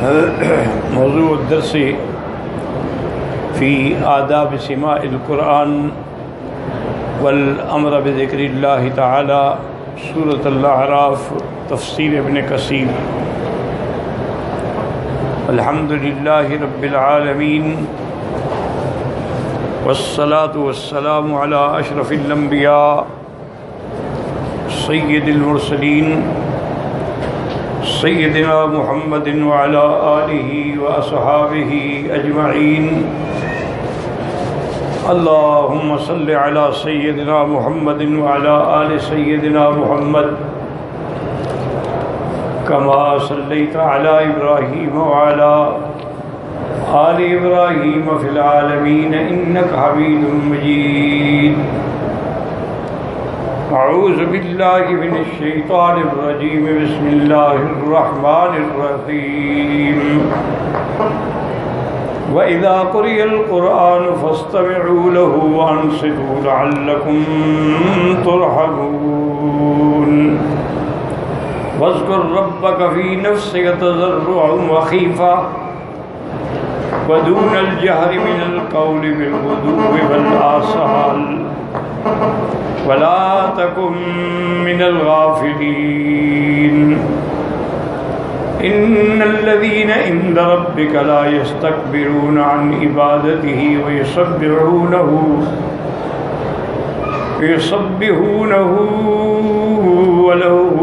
موضوع الدرس في آداب سماع القرآن والأمر بذكر الله تعالى سورة الأعراف تفسير ابن كثير. الحمد لله رب العالمين والصلاة والسلام على أشرف الأنبياء سيد المرسلين سيدنا محمد وعلى آله وأصحابه أجمعين. اللهم صل على سيدنا محمد وعلى آل سيدنا محمد كما صليت على إبراهيم وعلى آل إبراهيم في العالمين إنك حميد مجيد. أعوذ بالله من الشيطان الرجيم. بسم الله الرحمن الرحيم. وإذا قرئ القرآن فاستمعوا له وأنصتوا لعلكم ترحمون. واذكر ربك في نفسك تضرعا وخيفة ودون الجهر من القول بالغدو والآصال ولا تكن من الغافلين. إن الذين عند ربك لا يستكبرون عن عبادته ويسبحونه وله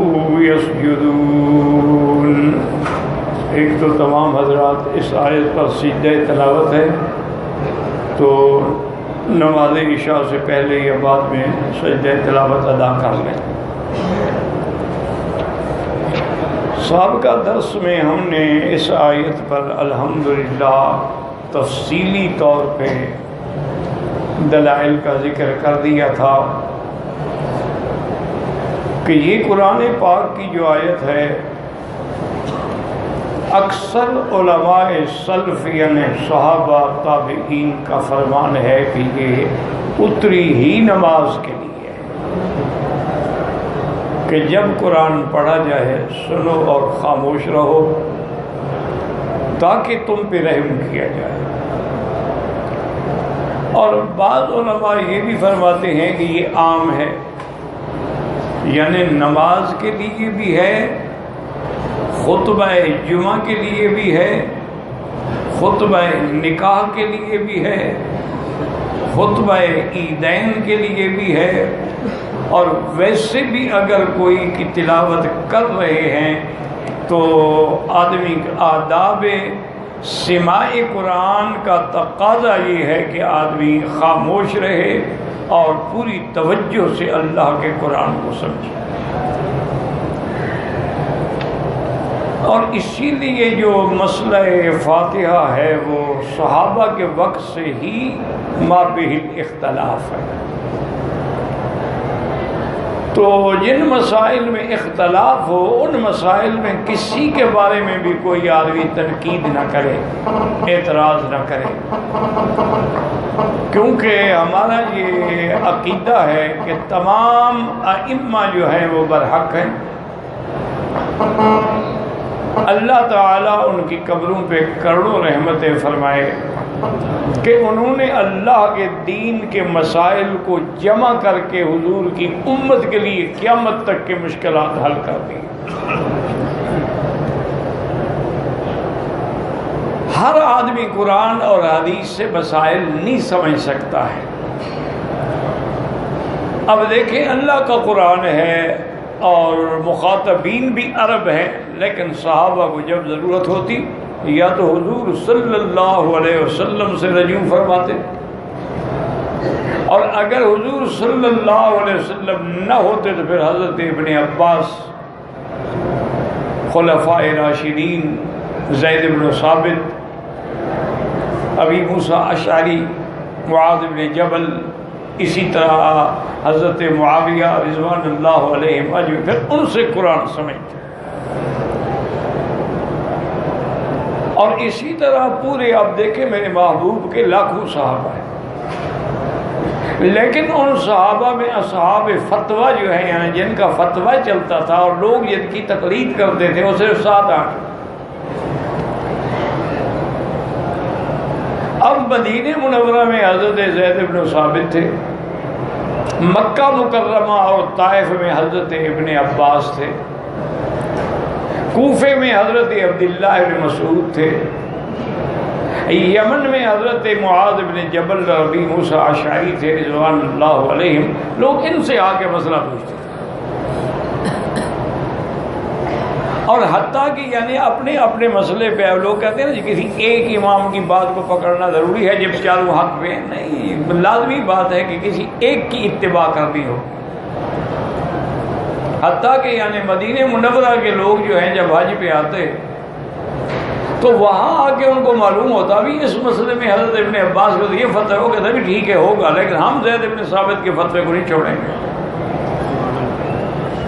يسجدون. ایک تو تمام حضرات اس آیت پر سجدہ تلاوت ہے، تو نماز عشاء سے پہلے یا بعد میں سجدہ تلاوت ادا کر لیں. سابقہ درس میں ہم نے اس آیت پر الحمدللہ تفصیلی طور پہ دلائل کا ذکر کر دیا تھا کہ یہ قرآن پاک کی جو آیت ہے، اکثر علماء سلف یعنی صحابہ تابعین کا فرمان ہے کہ یہ اتری ہی نماز کے لیے ہے کہ جب قرآن پڑھا جائے سنو اور خاموش رہو تاکہ تم پہ رحم کیا جائے. اور بعض علماء یہ بھی فرماتے ہیں کہ یہ عام ہے، یعنی نماز کے لیے بھی ہے، خطبہ جمعہ کے لیے بھی ہے، خطبہ نکاح کے لیے بھی ہے، خطبہ عیدین کے لیے بھی ہے، اور ویسے بھی اگر کوئی کی تلاوت کر رہے ہیں تو آدمی آداب سماع قرآن کا تقاضا یہ ہے کہ آدمی خاموش رہے اور پوری توجہ سے اللہ کے قرآن کو سمجھے. اور اسی لیے جو مسئلہ فاتحہ ہے وہ صحابہ کے وقت سے ہی مابہ اختلاف ہے. تو جن مسائل میں اختلاف ہو ان مسائل میں کسی کے بارے میں بھی کوئی آدمی تنقید نہ کرے، اعتراض نہ کرے، کیونکہ ہمارا یہ عقیدہ ہے کہ تمام ائمہ جو ہیں وہ برحق ہیں. اللہ تعالیٰ ان کی قبروں پہ کروڑوں رحمتیں فرمائے کہ انہوں نے اللہ کے دین کے مسائل کو جمع کر کے حضور کی امت کے لیے قیامت تک کے مشکلات حل کر دی. ہر آدمی قرآن اور حدیث سے مسائل نہیں سمجھ سکتا ہے. اب دیکھیں اللہ کا قرآن ہے اور مخاطبین بھی عرب ہیں، لیکن صحابہ کو جب ضرورت ہوتی یا تو حضور صلی اللہ علیہ وسلم سے رجوع فرماتے، اور اگر حضور صلی اللہ علیہ وسلم نہ ہوتے تو پھر حضرت ابن عباس، خلفاء راشدین، زید بن ثابت، ابی موسیٰ اشعری، معاذ بن جبل، اسی طرح حضرت معاویہ رضوان اللہ علیہم اجمعین، پھر ان سے قرآن سمجھتے. اور اسی طرح پورے آپ دیکھیں میرے محبوب کے لاکھوں صحابہ ہیں، لیکن ان صحابہ میں اصحاب فتویٰ جو ہیں یعنی جن کا فتویٰ چلتا تھا اور لوگ جن کی تقلید کرتے تھے وہ صرف 7-8. مدینہ منورہ میں حضرت زید بن ثابت تھے، مکہ مکرمہ اور طائف میں حضرت ابن عباس تھے، کوفے میں حضرت عبداللہ بن مسعود تھے، یمن میں حضرت معاذ بن جبل ربی موسیٰ اشعری تھے رضوان اللہ علیہم۔ لوگ ان سے آ کے مسئلہ پوچھتے تھے، اور حتیٰ کہ یعنی اپنے اپنے مسئلے پہ لوگ کہتے ہیں نا کسی ایک امام کی بات کو پکڑنا ضروری ہے جب چاروں حق پہ، نہیں، لازمی بات ہے کہ کسی ایک کی اتباع کرنی ہو۔ حتیٰ کہ یعنی مدینہ منورہ کے لوگ جو ہیں جب حج پہ آتے تو وہاں آ کے ان کو معلوم ہوتا بھی اس مسئلے میں حضرت ابن عباس کو یہ فتویٰ ہو کہ بھی ٹھیک ہے ہوگا، لیکن ہم زید بن ثابت کے فتوے کو نہیں چھوڑیں گے،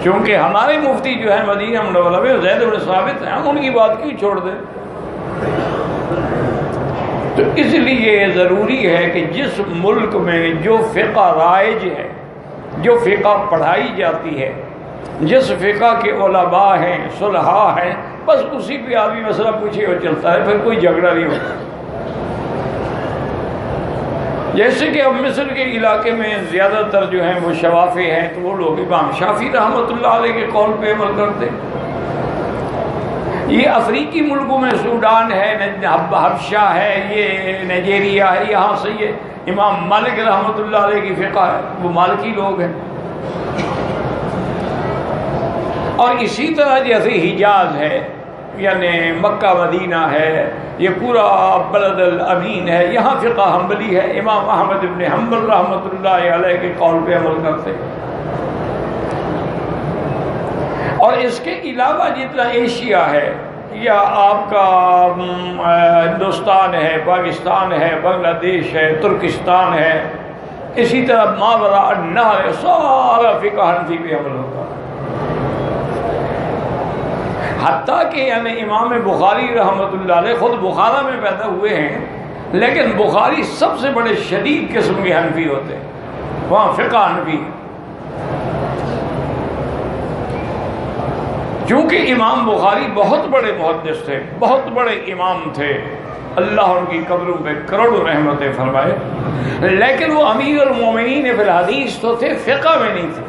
کیونکہ ہمارے مفتی جو ہے مدینہ منورہ میں زید بن ثابت ہیں، ہم ان کی بات کیوں چھوڑ دیں؟ تو اس لیے ضروری ہے کہ جس ملک میں جو فقہ رائج ہے، جو فقہ پڑھائی جاتی ہے، جس فقہ کے علماء ہیں، صلحاء ہیں، بس اسی پہ آدمی مسئلہ پوچھے اور چلتا ہے، پھر کوئی جھگڑا نہیں ہوتا۔ جیسے کہ اب مصر کے علاقے میں زیادہ تر جو ہیں وہ شوافی ہیں، تو وہ لوگ امام شافعی رحمۃ اللہ علیہ کے قول پہ عمل کرتے۔ یہ افریقی ملکوں میں سوڈان ہے، حبشہ ہے، یہ نائجیریا ہے، یہاں سے یہ امام مالک رحمۃ اللہ علیہ کی فقہ ہے، وہ مالکی لوگ ہیں۔ اور اسی طرح جیسے حجاز ہے، یعنی مکہ مدینہ ہے، یہ پورا بلد الامین ہے، یہاں فقہ حنبلی ہے، امام احمد بن حنبل رحمۃ اللہ علیہ کے قول پہ عمل کرتے۔ اور اس کے علاوہ جتنا ایشیا ہے یا آپ کا ہندوستان ہے، پاکستان ہے، بنگلہ دیش ہے، ترکستان ہے، اسی طرح ماوراء النہر، سارا فقہ حنفی پہ عمل ہوتا ہے۔ حتیٰ کہ یعنی امام بخاری رحمۃ اللہ علیہ خود بخارا میں پیدا ہوئے ہیں، لیکن بخاری سب سے بڑے شدید قسم کے حنفی ہوتے ہیں، وہاں فقہ حنفی۔ چونکہ امام بخاری بہت بڑے محدث تھے، بہت بڑے امام تھے، اللہ ان کی قبروں پہ کروڑوں رحمتیں فرمائے، لیکن وہ امیر المومنین فی الحدیث تو تھے، فقہ میں نہیں تھے۔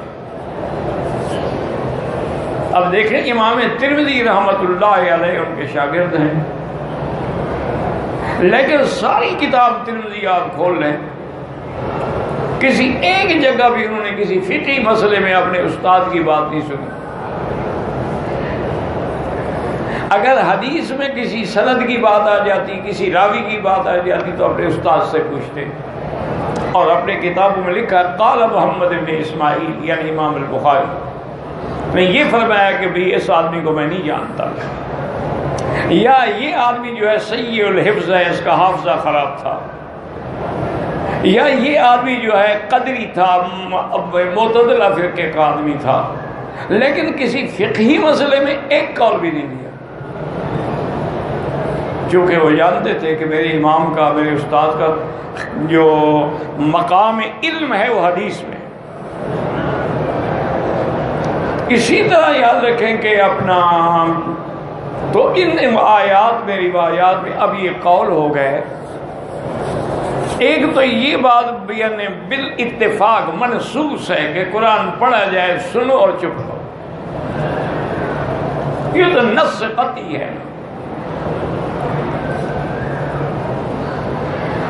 اب دیکھیں امام ترمذی رحمۃ اللہ علیہ ان کے شاگرد ہیں، لیکن ساری کتاب ترمذی آپ کھول لیں، کسی ایک جگہ بھی انہوں نے کسی فقہی مسئلے میں اپنے استاد کی بات نہیں سنی۔ اگر حدیث میں کسی سند کی بات آ جاتی، کسی راوی کی بات آ جاتی تو اپنے استاد سے پوچھتے، اور اپنے کتابوں میں لکھا قال محمد بن اسماعیل یعنی امام البخاری نے یہ فرمایا کہ بھی اس آدمی کو میں نہیں جانتا، یا یہ آدمی جو ہے سیء الحفظ ہے، اس کا حافظہ خراب تھا، یا یہ آدمی جو ہے قدری تھا، معتدلہ فرقے کا آدمی تھا، لیکن کسی فقہی مسئلے میں ایک قول بھی نہیں دیا، چونکہ وہ جانتے تھے کہ میرے امام کا، میرے استاد کا جو مقام علم ہے وہ حدیث میں۔ اسی طرح یاد رکھیں کہ اپنا تو ان آیات میں، روایات میں اب یہ قول ہو گئے، ایک تو یہ بات یعنی بالاتفاق منصوص ہے کہ قرآن پڑھا جائے، سنو اور چپ کرو، یہ تو نص قطعی ہے۔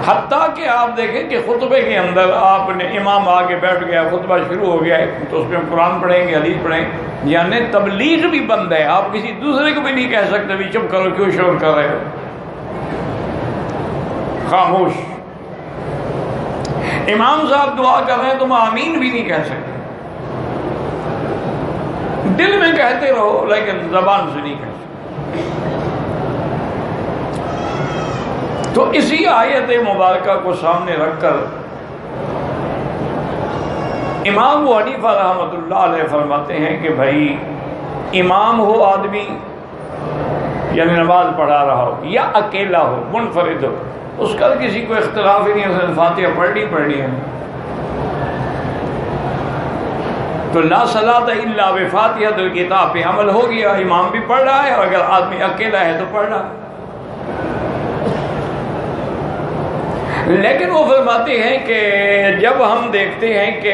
حتیٰ کہ آپ دیکھیں کہ خطبے کے اندر آپ نے امام آگے بیٹھ گیا، خطبہ شروع ہو گیا ہے، تو اس میں قرآن پڑھیں گے، حدیث پڑھیں گے، یعنی تبلیغ بھی بند ہے، آپ کسی دوسرے کو بھی نہیں کہہ سکتے بھی چپ کرو، کیوں شور کر رہے ہو، خاموش۔ امام صاحب دعا کر رہے ہیں تم آمین بھی نہیں کہہ سکتے، دل میں کہتے رہو لیکن زبان سے نہیں کہہ سکتے۔ تو اسی آیت مبارکہ کو سامنے رکھ کر امام ابو حنیفہ رحمۃ اللہ علیہ فرماتے ہیں کہ بھائی امام ہو آدمی، یعنی نماز پڑھا رہا ہو، یا اکیلا ہو، منفرد ہو، اس کا کسی کو اختلاف ہی نہیں، اس نے فاتحہ پڑھنی ہے، تو لا صلاۃ الا بفاتحۃ الکتاب پہ عمل ہو گیا، امام بھی پڑھ رہا ہے، اور اگر آدمی اکیلا ہے تو پڑھ رہا ہے۔ لیکن وہ فرماتے ہیں کہ جب ہم دیکھتے ہیں کہ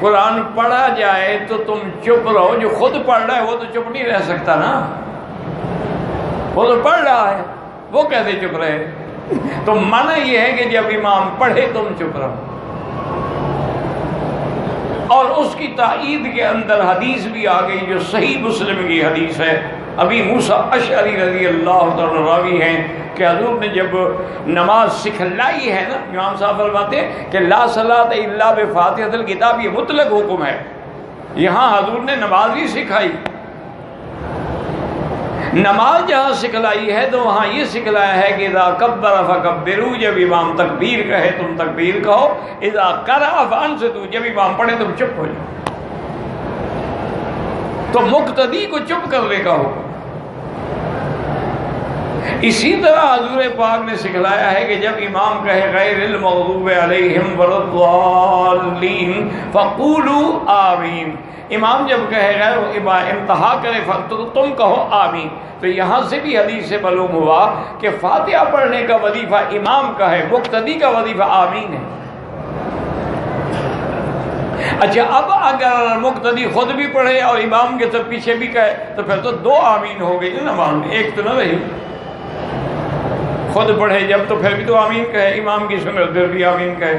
قرآن پڑھا جائے تو تم چپ رہو. جو خود پڑھ رہا ہے وہ تو چپ نہیں رہ سکتا نا, وہ تو پڑھ رہا ہے, وہ کیسے چپ رہے؟ تو معنی یہ ہے کہ جب امام پڑھے تم چپ رہو. اور اس کی تائید کے اندر حدیث بھی آ گئی جو صحیح مسلم کی حدیث ہے. ابی موسیٰ اشعری رضی اللہ تعالی راوی ہیں کہ حضور نے جب نماز سکھلائی ہے نا, امام صاحب فرماتے ہیں کہ لا صلاۃ الا بفاتحۃ الکتاب, یہ مطلق حکم ہے. یہاں حضور نے نماز بھی سکھائی. نماز جہاں سکھلائی ہے تو وہاں یہ سکھلایا ہے کہ اذا کبر فکبروا, جب امام تکبیر کہے تم تکبیر کہو. اذا قرأ فانصتوا, جب امام پڑھے تم چپ ہو جاؤ. تو مقتدی کو چپ کرنے کا حکم. اسی طرح حضور پاک نے سکھلایا ہے کہ جب امام کہے غیر المغضوب علیہم ولا الضالین فقولوا آمین, امام جب کہے غیر انتہا کرے تو تم کہو آمین. تو یہاں سے بھی حدیث سے معلوم ہوا کہ فاتحہ پڑھنے کا وظیفہ امام کا ہے, مقتدی کا وظیفہ آمین ہے. اچھا, اب اگر مقتدی خود بھی پڑھے اور امام کے سب پیچھے بھی کہے تو پھر تو دو آمین ہو گئی نا نماز میں, ایک تو نہ رہی. خود پڑھے جب تو پھر بھی تو آمین کہے, امام کی سنت پھر بھی آمین کہے.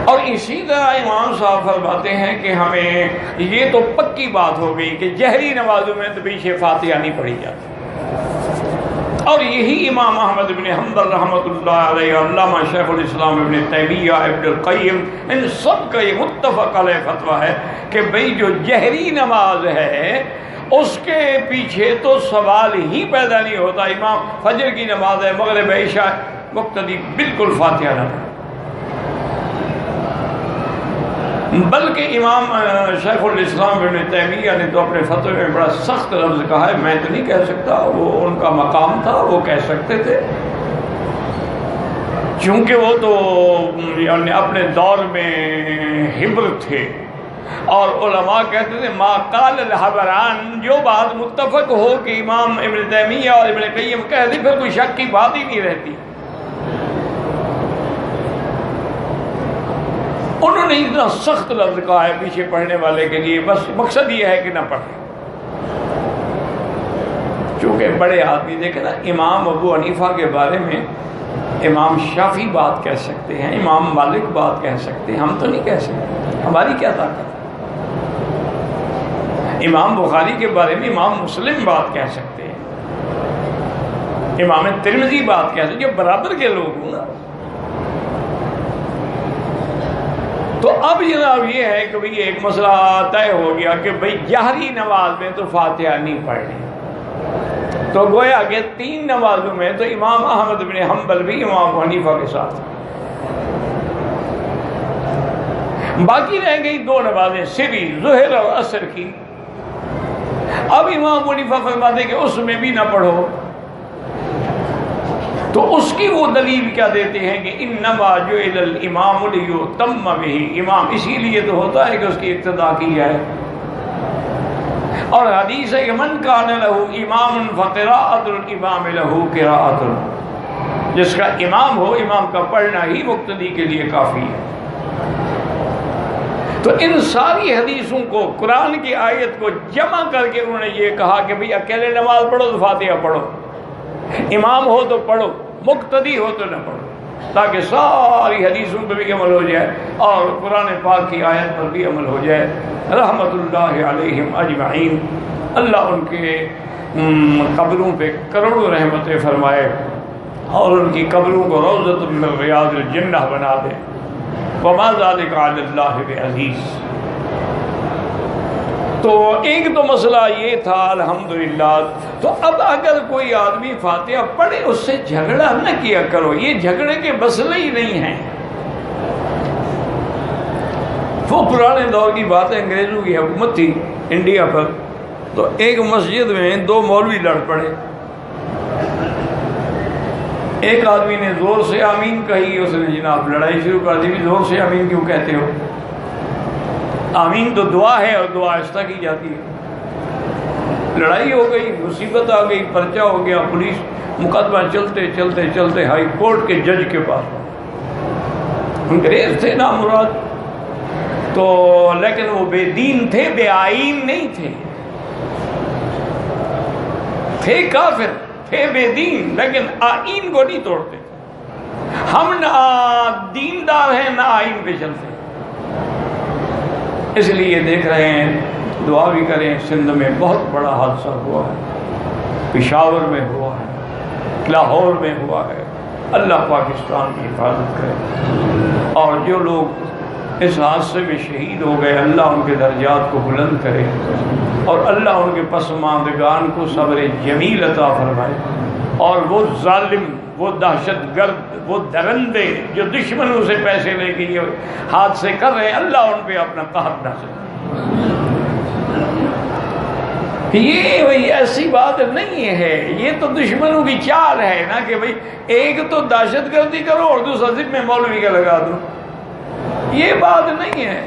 اور اسی طرح امام صاحب فرماتے ہیں کہ ہمیں یہ تو پکی بات ہو گئی کہ جہری نمازوں میں تو پیچھے فاتحہ نہیں پڑھی جاتی. اور یہی امام احمد بن حنبل رحمۃ اللہ علیہ, علامہ شیخ الاسلام ابن تیمیہ, ابن القیم, ان سب کا یہ متفق علیہ فتویٰ ہے کہ بھئی جو جہری نماز ہے اس کے پیچھے تو سوال ہی پیدا نہیں ہوتا. امام فجر کی نماز ہے, مغرب عشاء, مقتدی بالکل فاتحہ نہ پڑھے. بلکہ امام شیخ الاسلام ابن تیمیہ نے تو اپنے فتوے میں بڑا سخت لفظ کہا ہے, میں تو نہیں کہہ سکتا, وہ ان کا مقام تھا, وہ کہہ سکتے تھے, چونکہ وہ تو یعنی اپنے دور میں حبر تھے. اور علماء کہتے تھے ما قال الحبران, جو بات متفق ہو کہ امام ابن تیمیہ اور ابن قیم کہہ دی پھر کوئی شک کی بات ہی نہیں رہتی. انہوں نے اتنا سخت لفظ کہا ہے پیچھے پڑھنے والے کے لیے, بس مقصد یہ ہے کہ نہ پڑھے. چونکہ بڑے آدمی دیکھیں نا, امام ابو حنیفہ کے بارے میں امام شافعی بات کہہ سکتے ہیں, امام مالک بات کہہ سکتے ہیں, ہم تو نہیں کہہ سکتے. ہماری کیا طاقت ہے؟ امام بخاری کے بارے میں امام مسلم بات کہہ سکتے ہیں, امام ترمذی بات کہہ سکتے ہیں, جو برابر کے لوگ ہوں نا. تو اب جناب یہ ہے کہ بھئی ایک مسئلہ طے ہو گیا کہ بھئی جہری نماز میں تو فاتحہ نہیں پڑھنی. تو گویا کہ 3 نمازوں میں تو امام احمد بن حنبل بھی امام حنیفہ کے ساتھ, باقی رہ گئی 2 نمازیں سری, ظہر اور عصر کی. اب امام حنیفہ فرماتے کہ اس میں بھی نہ پڑھو. تو اس کی وہ دلیل کیا دیتے ہیں کہ انما جعل الامام لیتم بہ, امام اسی لیے تو ہوتا ہے کہ اس کی اقتداء کی جائے. اور حدیث ہے کہ من کان لہ امام فقراءۃ الامام لہ قراءۃ, جس کا امام ہو امام کا پڑھنا ہی مقتدی کے لیے کافی ہے. تو ان ساری حدیثوں کو, قرآن کی آیت کو جمع کر کے انہوں نے یہ کہا کہ بھئی اکیلے نماز پڑھو تو فاتحہ پڑھو, امام ہو تو پڑھو, مقتدی ہو تو نہ پڑھو, تاکہ ساری حدیثوں پہ بھی عمل ہو جائے اور قرآن پاک کی آیت پر بھی عمل ہو جائے. رحمت اللہ علیہم اجمعین, اللہ ان کے قبروں پہ کروڑوں رحمتیں فرمائے اور ان کی قبروں کو روضۃ من ریاض الجنہ بنا دے. وما ذلک علی اللہ بعزیز. تو ایک تو مسئلہ یہ تھا الحمدللہ. تو اب اگر کوئی آدمی فاتحہ پڑھے اس سے جھگڑا نہ کیا کرو, یہ جھگڑے کے مسئلے ہی نہیں ہیں. وہ پرانے دور کی بات ہے, انگریزوں کی حکومت تھی انڈیا پر, تو ایک مسجد میں 2 مولوی لڑ پڑے. ایک آدمی نے زور سے آمین کہی, اس نے جناب لڑائی شروع کر دی, زور سے آمین کیوں کہتے ہو؟ آمین تو دعا ہے اور دعا آہستہ کی جاتی ہے. لڑائی ہو گئی, مصیبت آ گئی, پرچہ ہو گیا, مقدمہ چلتے چلتے چلتے ہائی کورٹ کے جج کے پاس، انگریز تھے نا مراد، تو لیکن وہ بے دین تھے، بے آئین نہیں تھے، تھے کافر، تھے بے دین، لیکن آئین کو نہیں توڑتے۔ ہم نہ دیندار ہیں نہ آئین پہ چلتے، اس لیے دیکھ رہے ہیں، دعا بھی کریں۔ سندھ میں بہت بڑا حادثہ ہوا ہے، پشاور میں ہوا ہے، لاہور میں ہوا ہے، اللہ پاکستان کی حفاظت کرے، اور جو لوگ اس حادثے میں شہید ہو گئے اللہ ان کے درجات کو بلند کرے، اور اللہ ان کے پسماندگان کو صبر جمیل عطا فرمائے، اور وہ ظالم، وہ دہشت گرد، وہ درندے جو دشمنوں سے پیسے لے کے یہ حادثے کر رہے ہیں، اللہ ان پہ اپنا قہر نازل۔ یہ وہی ایسی بات نہیں ہے، یہ تو دشمنوں کی چال ہے نا کہ بھئی ایک تو دہشت گردی کرو اور دوسرا ذمہ مولوی کا لگا دو، یہ بات نہیں ہے۔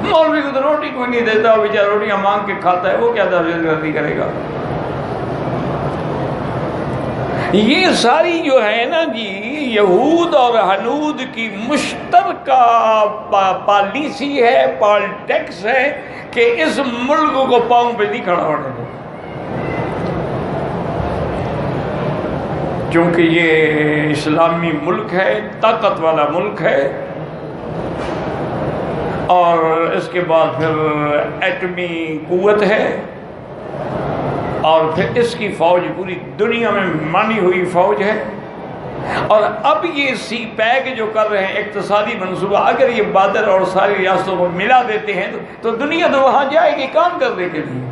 مولوی کو تو روٹی کوئی نہیں دیتا، وہ بیچارہ روٹیاں مانگ کے کھاتا ہے، وہ کیا دہشت گردی کرے گا؟ یہ ساری جو ہے نا جی یہود اور ہنود کی مشترکہ پالیسی ہے، پالیٹکس ہے کہ اس ملک کو پاؤں پہ نہیں کھڑا ہونے دو، چونکہ یہ اسلامی ملک ہے، طاقت والا ملک ہے، اور اس کے بعد پھر ایٹمی قوت ہے، اور پھر اس کی فوج پوری دنیا میں مانی ہوئی فوج ہے، اور اب یہ سی پیک جو کر رہے ہیں اقتصادی منصوبہ، اگر یہ بادر اور ساری ریاستوں کو ملا دیتے ہیں تو دنیا تو وہاں جائے گی کام کرنے کے لیے،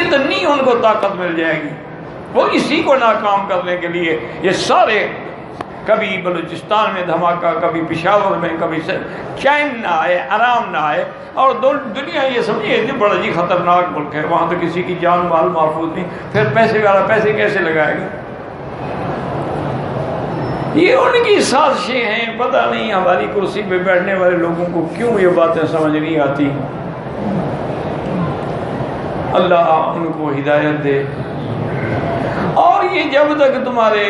اتنی ان کو طاقت مل جائے گی، وہ اسی کو ناکام کرنے کے لیے یہ سارے، کبھی بلوچستان میں دھماکہ، کبھی پشاور میں، کبھی چین نہ آئے، آرام نہ آئے، اور دنیا یہ سمجھے بڑا جی خطرناک ملک ہے، وہاں تو کسی کی جان مال محفوظ نہیں، پھر پیسے والا پیسے کیسے لگائے گا؟ یہ ان کی سازشیں ہیں، پتہ نہیں ہماری کرسی پہ بیٹھنے والے لوگوں کو کیوں یہ باتیں سمجھ نہیں آتی۔ اللہ ان کو ہدایت دے۔ اور یہ جب تک تمہارے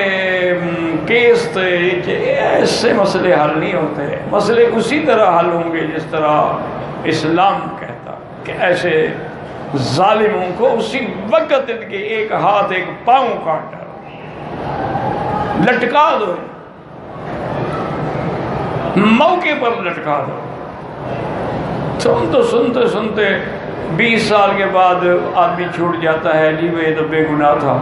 کیس ایسے مسئلے حل نہیں ہوتے، مسئلے اسی طرح حل ہوں گے جس طرح اسلام کہتا کہ ایسے ظالموں کو اسی وقت ان کے ایک ہاتھ ایک پاؤں کاٹ ڈالو، لٹکا دو، موقع پر لٹکا دو۔ تم تو سنتے سنتے 20 سال کے بعد آدمی چھوٹ جاتا ہے، جی وہ یہ تو بے گناہ تھا،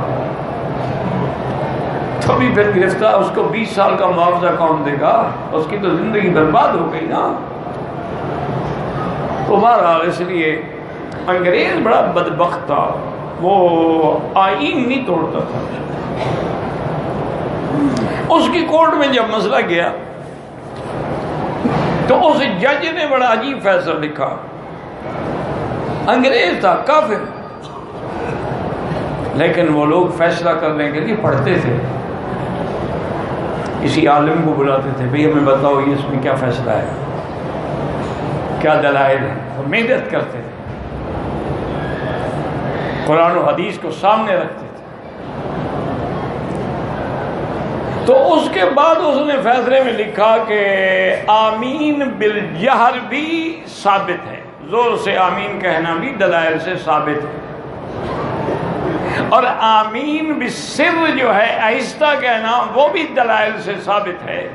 تو بھی پھر گرفتار، اس کو 20 سال کا معاوضہ کون دے گا؟ اس کی تو زندگی برباد ہو گئی نا۔ تو بہرحال اس لیے انگریز بڑا بدبخت تھا، وہ آئین نہیں توڑتا تھا۔ اس کی کورٹ میں جب مسئلہ گیا تو اس جج نے بڑا عجیب فیصلہ لکھا، انگریز تھا، کافر، لیکن وہ لوگ فیصلہ کرنے کے لیے پڑھتے تھے، کسی عالم کو بلاتے تھے، بھئی ہمیں بتاؤ یہ اس میں کیا فیصلہ ہے، کیا دلائل ہے، وہ محنت کرتے تھے، قرآن و حدیث کو سامنے رکھتے تھے۔ تو اس کے بعد اس نے فیصلے میں لکھا کہ آمین بالجہر بھی ثابت ہے، زور سے آمین کہنا بھی دلائل سے ثابت ہے، اور آمین بالسر جو ہے آہستہ کہنا وہ بھی دلائل سے ثابت ہے،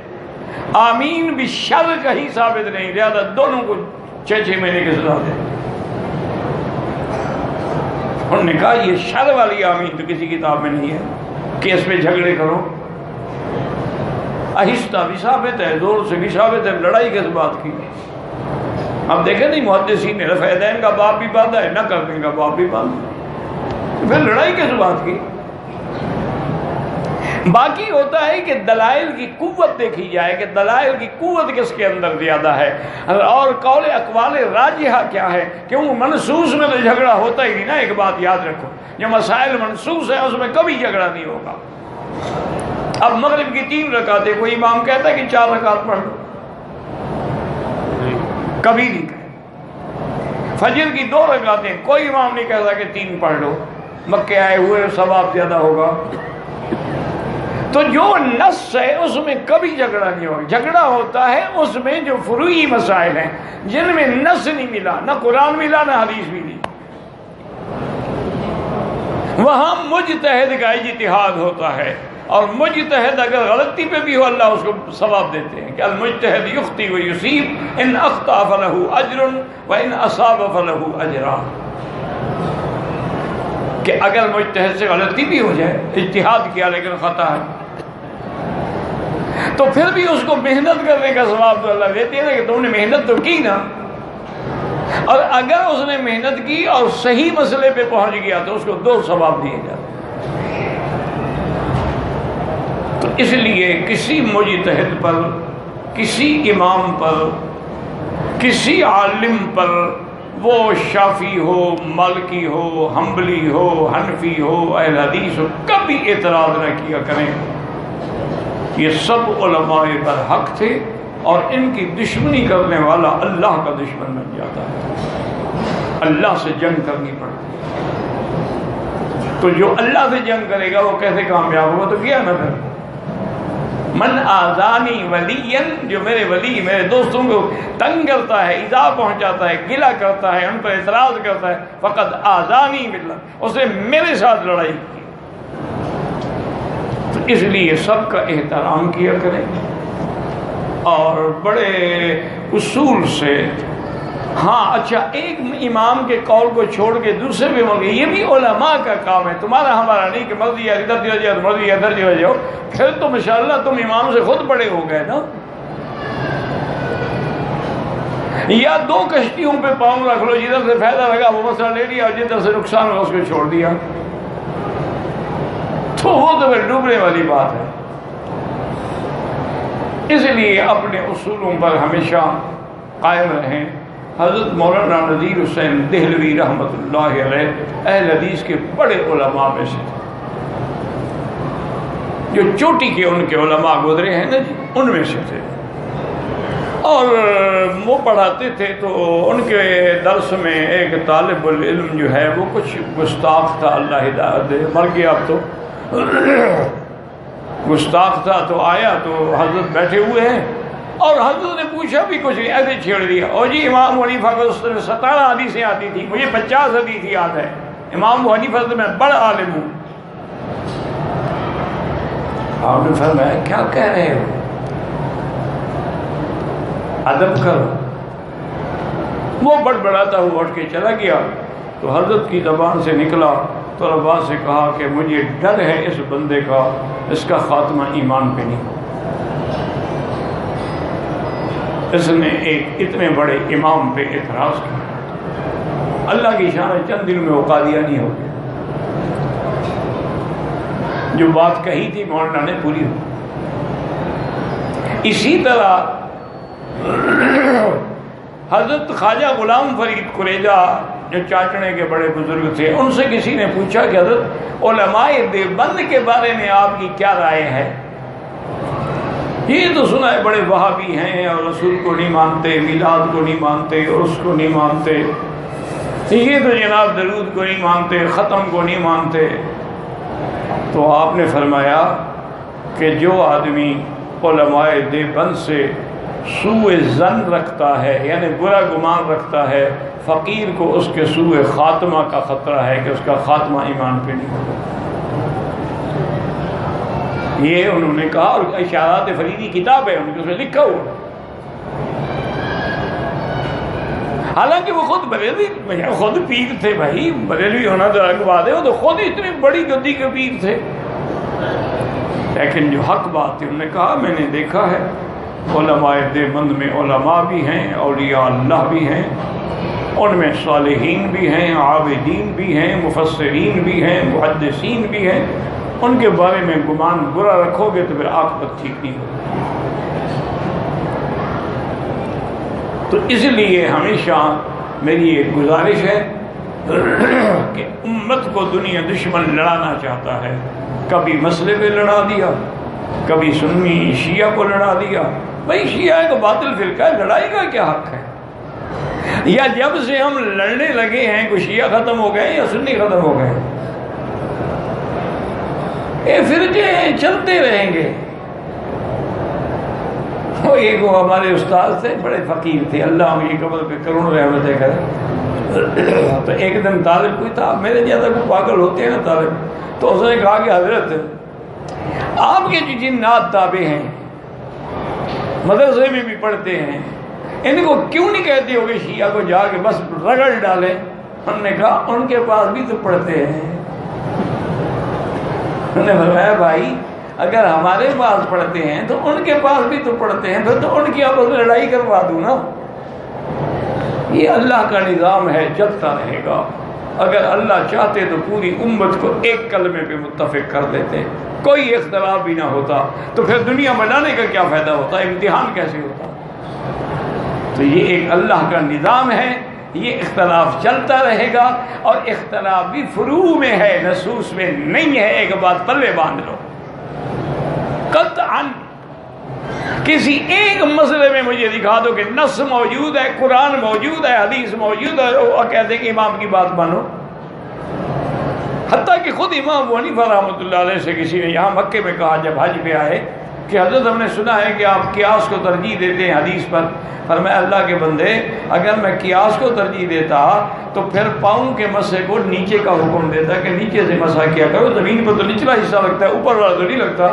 آمین بالشر کہیں ثابت نہیں، لہذا دونوں کو 6 مہینے کی سزا دے۔ انہوں نے کہا یہ شر والی آمین تو کسی کتاب میں نہیں ہے کہ اس پہ جھگڑے کرو، آہستہ بھی ثابت ہے، زور سے بھی ثابت ہے، لڑائی کس بات کی؟ اب دیکھیں نہیں محدثین نے رفع دین کا باب بھی باندھا ہے، نہ کرنے کا باب بھی باندھا، پھر لڑائی کس بات کی؟ باقی ہوتا ہے کہ دلائل کی قوت دیکھی جائے کہ دلائل کی قوت کس کے اندر زیادہ ہے، اور قول اقوال راجحہ کیا ہے، کیوں منصوص میں تو جھگڑا ہوتا ہی نہیں نا۔ ایک بات یاد رکھو، جو مسائل منصوص ہیں اس میں کبھی جھگڑا نہیں ہوگا۔ اب مغرب کی 3 رکعتیں کوئی امام کہتا ہے کہ 4 رکعت پڑھ لو، کبھی نہیں کہے۔ فجر کی 2 رکعتیں کوئی امام نہیں کہتا کہ 3 پڑھ لو، مکے آئے ہوئے ثواب زیادہ ہوگا. تو جو نص ہے اس میں کبھی جھگڑا نہیں ہوگا. جھگڑا ہوتا ہے اس میں جو فروعی مسائل ہیں جن میں نص نہیں ملا، نہ قرآن ملا نہ حدیث ملی. وہاں مجتہد کا اجتہاد ہوتا ہے، اور مجتہد اگر غلطی پہ بھی ہو اللہ اس کو ثواب دیتے ہیں کہ المجتہد یخطی و یصیب ان اخطأ فلہ اجر و ان اصاب فلہ اجران. کہ اگر مجتہد سے غلطی بھی ہو جائے، اجتہاد کیا لیکن خطا ہے، تو پھر بھی اس کو محنت کرنے کا ثواب تو اللہ دیتے ہیں کہ تم نے محنت تو کی نا. اور اگر اس نے محنت کی اور صحیح مسئلے پہ پہنچ گیا تو اس کو 2 ثواب دیے جاتے. تو اس لیے کسی مجتہد پر، کسی امام پر، کسی عالم پر، وہ شافعی ہو، مالکی ہو، حنبلی ہو، حنفی ہو، اہل حدیث ہو، کبھی اعتراض نہ کیا کریں. یہ سب علماء پر حق تھے، اور ان کی دشمنی کرنے والا اللہ کا دشمن بن جاتا ہے، اللہ سے جنگ کرنی پڑتی ہے. تو جو اللہ سے جنگ کرے گا وہ کیسے کامیاب ہوگا؟ تو کیا نہ پھر من آذانی ولیا، جو میرے ولی میرے دوستوں کو تنگ کرتا ہے، ایذا پہنچاتا ہے، گلہ کرتا ہے، ان پر اعتراض کرتا ہے، فقد آذانی باللہ، اس نے میرے ساتھ لڑائی کی. تو اس لیے سب کا احترام کیا کریں، اور بڑے اصول سے. ہاں اچھا، ایک امام کے قول کو چھوڑ کے دوسرے پہ مل گئے، یہ بھی علماء کا کام ہے، تمہارا ہمارا نہیں کہ مرضی ہے ادھر چلے جاؤ، مرضی ہے ادھر چلے جاؤ. پھر تو ماشاءاللہ تم امام سے خود بڑے ہو گئے نا. یا 2 کشتیوں پہ پاؤں رکھ لو، جدھر سے فائدہ لگا وہ مسئلہ لے لیا، اور جدھر سے نقصان ہوا اس کو چھوڑ دیا، تو وہ تو پھر ڈوبنے والی بات ہے. اس لیے اپنے اصولوں پر ہمیشہ قائم رہیں. حضرت مولانا نذیر حسین دہلوی رحمۃ اللہ علیہ اہل حدیث کے بڑے علماء میں سے تھے، جو چوٹی کے ان کے علماء گزرے ہیں نا جی، ان میں سے تھے. اور وہ پڑھاتے تھے تو ان کے درس میں ایک طالب العلم جو ہے وہ کچھ گستاخ تھا، اللہ ہدایت دے، مر گیا اب تو، گستاخ تھا. تو آیا تو حضرت بیٹھے ہوئے ہیں، اور حضرت نے پوچھا بھی کچھ نہیں، ایسے چھیڑ دیا. اور جی امام حنیفہ کو 17 حدیثیں آتی تھی، مجھے 50 حدیث یاد ہے. امام حنیفہ سے میں بڑا عالم ہوں. آپ نے فرمایا کیا کہہ رہے ہو، ادب کرو. وہ بڑبڑاتا ہوا اٹھ کے چلا گیا. تو حضرت کی زبان سے نکلا، طلباء سے کہا کہ مجھے ڈر ہے اس بندے کا، اس کا خاتمہ ایمان پہ نہیں. اس نے ایک اتنے بڑے امام پہ اعتراض کیا. اللہ کی شان ہے، چند دن میں وہ قادیانی ہو گیا. جو بات کہی تھی مولانا نے پوری ہو. اسی طرح حضرت خواجہ غلام فرید قریجہ جو چاچڑے کے بڑے بزرگ تھے، ان سے کسی نے پوچھا کہ حضرت علماء دیوبند کے بارے میں آپ کی کیا رائے ہے؟ یہ تو سنا ہے بڑے وہابی ہیں، اور رسول کو نہیں مانتے، میلاد کو نہیں مانتے، عرس کو نہیں مانتے، یہ تو جناب درود کو نہیں مانتے، ختم کو نہیں مانتے. تو آپ نے فرمایا کہ جو آدمی علماء دیوبند سے سوء ظن رکھتا ہے، یعنی برا گمان رکھتا ہے، فقیر کو اس کے سوء خاتمہ کا خطرہ ہے کہ اس کا خاتمہ ایمان پہ نہیں ہوگا. یہ انہوں نے کہا، اور اشارات فریدی کتاب ہے ان کے، اس میں لکھا ہوا. حالانکہ وہ خود بریلوی، خود پیر تھے بھائی، بریلوی ہونا تو الگ بات ہے، وہ تو خود اتنی بڑی گدی کے پیر تھے. لیکن جو حق بات ہے، انہوں نے کہا میں نے دیکھا ہے علماء دیوبند میں علماء بھی ہیں، اولیاء اللہ بھی ہیں، ان میں صالحین بھی ہیں، عابدین بھی ہیں، مفسرین بھی ہیں، محدثین بھی ہیں. ان کے بارے میں گمان برا رکھو گے تو پھر عاقبت ٹھیک نہیں ہوگی. تو اس لیے ہمیشہ میری ایک گزارش ہے کہ امت کو دنیا دشمن لڑانا چاہتا ہے، کبھی مسئلے پہ لڑا دیا، کبھی سنی شیعہ کو لڑا دیا. بھائی شیعہ کو باطل فرقہ ہے، لڑائی کا کیا حق ہے؟ یا جب سے ہم لڑنے لگے ہیں کوئی شیعہ ختم ہو گئے یا سنی ختم ہو گئے؟ یہ فرقے چلتے رہیں گے۔ وہ ایک وہ ہمارے استاد تھے، بڑے فقیر تھے، اللہ ان کی قبر پہ کروڑوں رحمتیں کرے۔ تو ایک دن طالب کوئی تھا، میرے جیسا کوئی پاگل ہوتے ہیں نا طالب، تو اس نے کہا کہ حضرت آپ کے جو جنات تابع ہیں، مدرسے میں بھی پڑھتے ہیں، ان کو کیوں نہیں کہتے ہو کہ شیعہ کو جا کے بس رگڑ ڈالیں؟ ہم نے کہا ان کے پاس بھی تو پڑھتے ہیں۔ انہوں نے فرمایا بھائی اگر ہمارے پاس پڑھتے ہیں تو ان کے پاس بھی تو پڑھتے ہیں، پھر تو ان کی آپس میں لڑائی کروا دوں نا۔ یہ اللہ کا نظام ہے، چلتا رہے گا۔ اگر اللہ چاہتے تو پوری امت کو ایک کلمے پہ متفق کر دیتے، کوئی اختلاف بھی نہ ہوتا، تو پھر دنیا بنانے کا کیا فائدہ ہوتا، امتحان کیسے ہوتا؟ تو یہ ایک اللہ کا نظام ہے، یہ اختلاف چلتا رہے گا، اور اختلاف بھی فروع میں ہے، نصوص میں نہیں ہے۔ ایک بات پلے باندھ لو، قطعاً کسی ایک مسئلے میں مجھے دکھا دو کہ نص موجود ہے، قرآن موجود ہے، حدیث موجود ہے، اور کہتے ہیں کہ امام کی بات مانو۔ حتیٰ کہ خود امام ابو حنیفہ رحمۃ اللہ علیہ سے کسی نے یہاں مکے میں کہا جب حج پہ آئے کہ حضرت ہم نے سنا ہے کہ آپ قیاس کو ترجیح دیتے ہیں حدیث پر۔ فرمایا اللہ کے بندے اگر میں قیاس کو ترجیح دیتا تو پھر پاؤں کے مسح کو نیچے کا حکم دیتا کہ نیچے سے مسح کیا کرو، زمین پر تو نچلا حصہ لگتا ہے، اوپر والا تو نہیں لگتا۔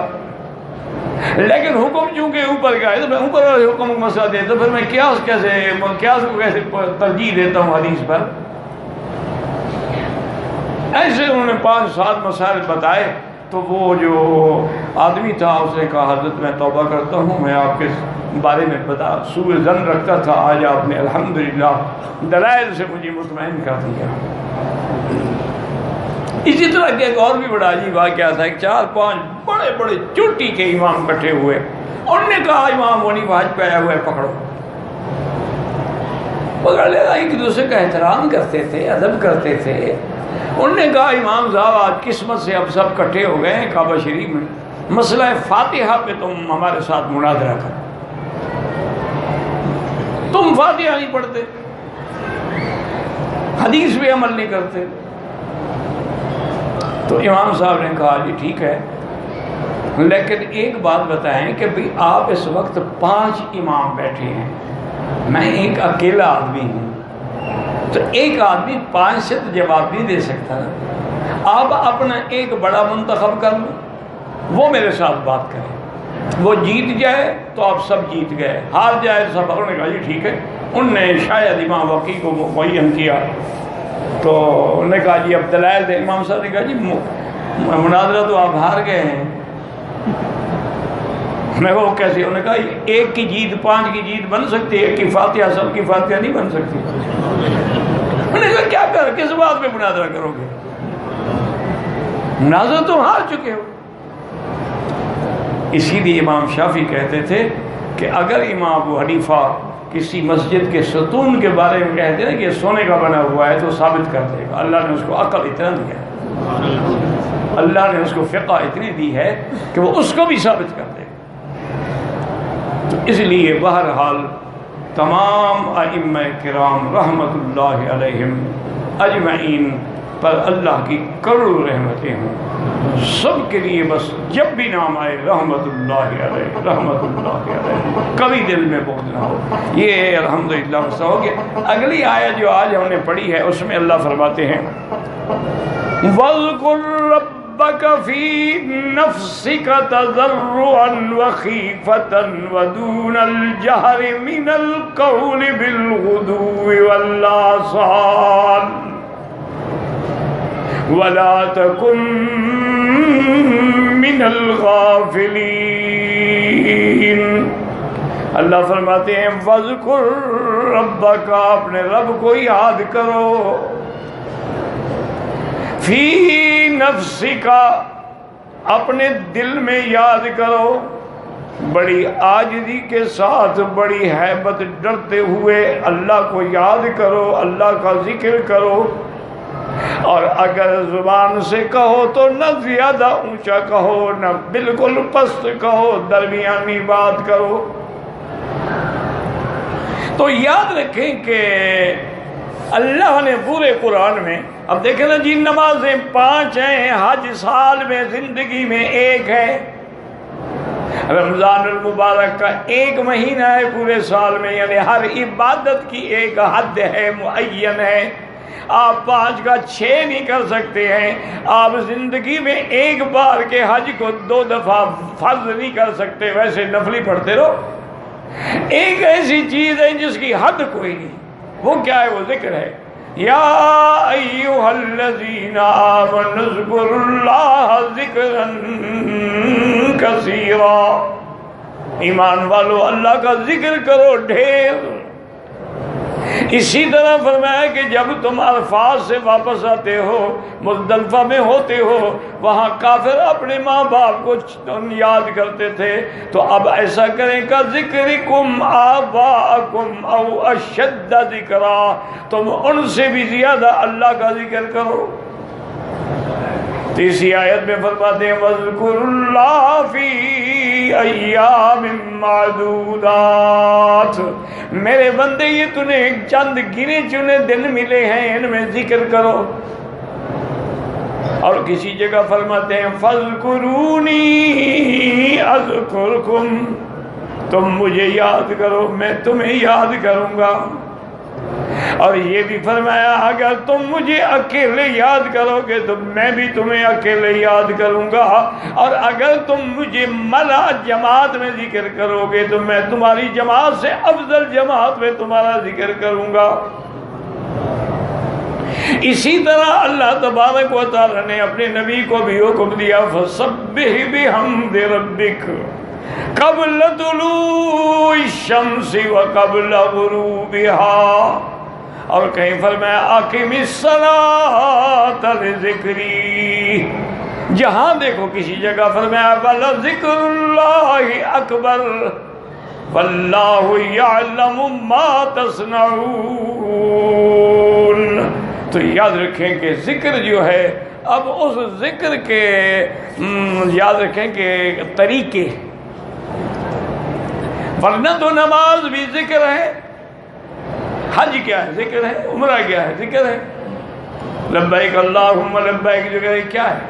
لیکن حکم چونکہ اوپر کا ہے تو میں اوپر والے حکم کو مسئلہ دیتا، پھر میں قیاس کو کیسے ترجیح دیتا ہوں حدیث پر؟ ایسے انہوں نے 5-7 مسائل بتائے۔ تو وہ جو آدمی تھا اس نے کہا حضرت میں توبہ کرتا ہوں، میں آپ کے بارے میں سوء ظن رکھتا تھا، آج آپ نے الحمدللہ دلائل سے مجھے مطمئن کر دیا۔ اسی طرح کے ایک اور بھی بڑا عجیب واقعہ تھا، 4-5 بڑے بڑے چوٹی کے امام کٹھے ہوئے، انہوں نے کہا امام ابو حنیفہ حج پہ آیا ہوا ہے، پکڑو۔ پکڑ لے، ایک دوسرے کا احترام کرتے تھے، ادب کرتے تھے۔ انہوں نے کہا امام صاحب آج قسمت سے اب سب کٹھے ہو گئے ہیں کعبہ شریف میں، مسئلہ فاتحہ پہ تم ہمارے ساتھ مناظرہ کرو۔ تم فاتحہ نہیں پڑھتے، حدیث پہ عمل نہیں کرتے۔ تو امام صاحب نے کہا جی ٹھیک ہے، لیکن ایک بات بتائیں کہ بھئی آپ اس وقت 5 امام بیٹھے ہیں، میں ایک اکیلا آدمی ہوں، تو ایک آدمی 5 سے تو جواب نہیں دے سکتا نا۔ آپ اپنا ایک بڑا منتخب کر لیں، وہ میرے ساتھ بات کرے، وہ جیت جائے تو آپ سب جیت گئے، ہار جائے تو سب۔ انہوں نے کہا جی ٹھیک ہے۔ ان نے شاید امام وقی کو معین کیا، تو انہوں نے کہا جی اب دلائل دے۔ امام صاحب نے کہا جی مناظرہ تو آپ ہار گئے ہیں۔ میں وہ کیسے؟ انہوں نے کہا ایک کی جیت 5 کی جیت بن سکتی ہے، ایک کی فاتحہ سب کی فاتحہ نہیں بن سکتی۔ انہوں نے کہا کیا کس بات پہ مناظرہ کرو گے؟ مناظرہ تو ہار چکے ہو۔ اسی لیے امام شافعی کہتے تھے کہ اگر امام ابو حنیفہ کسی مسجد کے ستون کے بارے میں کہتے ہیں کہ یہ سونے کا بنا ہوا ہے تو ثابت کر دے گا۔ اللہ نے اس کو عقل اتنا دیا ہے، اللہ نے اس کو فقہ اتنی دی ہے کہ وہ اس کو بھی ثابت کر دے گا۔ تو اس لیے بہرحال تمام ائمہ کرام رحمت اللہ علیہم اجمعین پر اللہ کی کروڑوں رحمتیں ہوں، سب کے لیے بس جب بھی نام آئے رحمت اللہ علیہ رحمت اللہ علیہ، کبھی دل میں بغض نہ ہو۔ یہ الحمدللہ مسئلہ ہو گیا۔ اگلی آیت جو آج ہم نے پڑھی ہے اس میں اللہ فرماتے ہیں وَاذْكُرْ رَبَّكَ فِي نَفْسِكَ تَضَرُّعًا وَخِيفَةً وَدُونَ الْجَهْرِ مِنَ الْقَوْلِ بِالْغُدُوِّ وَالْآصَالِ وَلَا تَكُن مِّنَ الْغَافِلِينَ۔ اللہ فرماتے ہیں وَاذْكُرْ رَبَّكَ، اپنے رب کو یاد کرو، فی نفسک، اپنے دل میں یاد کرو، بڑی عاجزی کے ساتھ، بڑی ہیبت ڈرتے ہوئے اللہ کو یاد کرو، اللہ کا ذکر کرو۔ اور اگر زبان سے کہو تو نہ زیادہ اونچا کہو نہ بالکل پست کہو، درمیانی بات کرو۔ تو یاد رکھیں کہ اللہ نے پورے قرآن میں اب دیکھیں نا جی، نمازیں 5 ہیں، حج سال میں زندگی میں 1 ہے، رمضان المبارک کا 1 مہینہ ہے پورے سال میں، یعنی ہر عبادت کی ایک حد ہے، معین ہے۔ آپ 5 کا 6 نہیں کر سکتے ہیں، آپ زندگی میں 1 بار کے حج کو 2 دفعہ فرض نہیں کر سکتے، ویسے نفلی پڑھتے رہو۔ ایک ایسی چیز ہے جس کی حد کوئی نہیں، وہ کیا ہے؟ وہ ذکر ہے۔ یا ایھا الذین آمنوا اذکروا اللہ ذکرا کثیرا، ایمان والو اللہ کا ذکر کرو ڈھیر۔ اسی طرح فرمایا کہ جب تم عرفات سے واپس آتے ہو، مزدلفہ میں ہوتے ہو، وہاں کافر اپنے ماں باپ کو یاد کرتے تھے، تو اب ایسا کریں کہ ذکرکم آباءکم او اشد ذکرا، تم ان سے بھی زیادہ اللہ کا ذکر کرو۔ تیسری آیت میں فرماتے ہیں وَاذْكُرُوا اللَّهَ فِي أَيَّامٍ مَّعْدُودَاتٍ، میرے بندے یہ تنہیں چند گنے چنے دن ملے ہیں، ان میں ذکر کرو۔ اور کسی جگہ فرماتے ہیں فَاذْكُرُونِي أَذْكُرْكُمْ، تم مجھے یاد کرو میں تمہیں یاد کروں گا۔ اور یہ بھی فرمایا اگر تم مجھے اکیلے یاد کرو گے تو میں بھی تمہیں اکیلے یاد کروں گا، اور اگر تم مجھے ملا جماعت میں ذکر کرو گے تو میں تمہاری جماعت سے افضل جماعت میں تمہارا ذکر کروں گا۔ اسی طرح اللہ تبارک و تعالی نے اپنے نبی کو بھی حکم دیا فَسَبِّحْ بِحَمْدِ رَبِّكَ قبل طلوع الشمس وقبل غروبها، اور کہیں فرمایا اقم الصلاۃ لذکری، جہاں دیکھو کسی جگہ فرمایا وَلَذِكْرُ اللَّهِ أَكْبَرُ وَاللَّهُ يَعْلَمُ مَا تَصْنَعُونَ۔ تو یاد رکھیں کہ ذکر جو ہے، اب اس ذکر کے یاد رکھیں کہ طریقے، ورنہ تو نماز بھی ذکر ہے، حج کیا ہے؟ ذکر ہے۔ عمرہ کیا ہے؟ ذکر ہے۔ لبیک اللہم لبیک جو ہے کیا ہے؟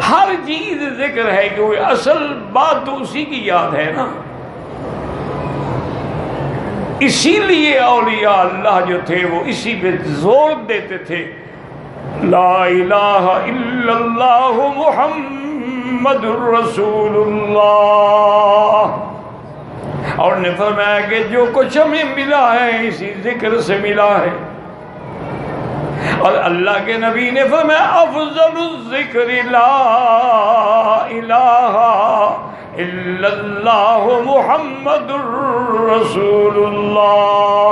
ہر چیز ذکر ہے، کہ اصل بات تو اسی کی یاد ہے نا۔ اسی لیے اولیاء اللہ جو تھے وہ اسی پہ زور دیتے تھے، لا الہ الا اللہ محمد الرسول اللہ۔ اور نے فرمایا کہ جو کچھ ہمیں ملا ہے اسی ذکر سے ملا ہے۔ اور اللہ کے نبی نے فرمایا افضل الذکر لا الہ الا اللہ محمد الرسول اللہ۔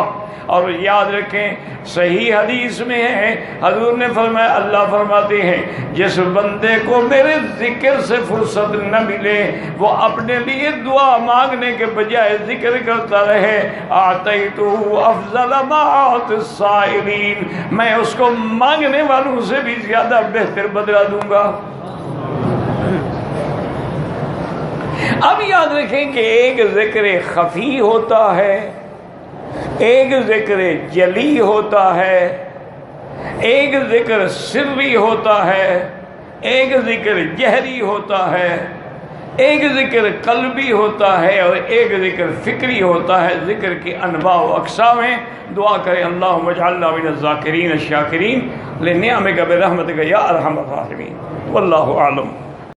اور یاد رکھیں صحیح حدیث میں ہے، حضور نے فرمایا اللہ فرماتے ہیں جس بندے کو میرے ذکر سے فرصت نہ ملے وہ اپنے لیے دعا مانگنے کے بجائے ذکر کرتا رہے، اعطیتہ افضل ما اعطی السائلین، میں اس کو مانگنے والوں سے بھی زیادہ بہتر بدلہ دوں گا۔ اب یاد رکھیں کہ ایک ذکر خفی ہوتا ہے، ایک ذکر جلی ہوتا ہے، ایک ذکر سری ہوتا ہے، ایک ذکر جہری ہوتا ہے، ایک ذکر قلبی ہوتا ہے، اور ایک ذکر فکری ہوتا ہے۔ ذکر کی انواع و اقسام ہیں۔ دعا کریں اللہم اجعلنا من الذاکرین الشاکرین لنعمک برحمتک یا ارحم الراحمین۔ واللہ اعلم۔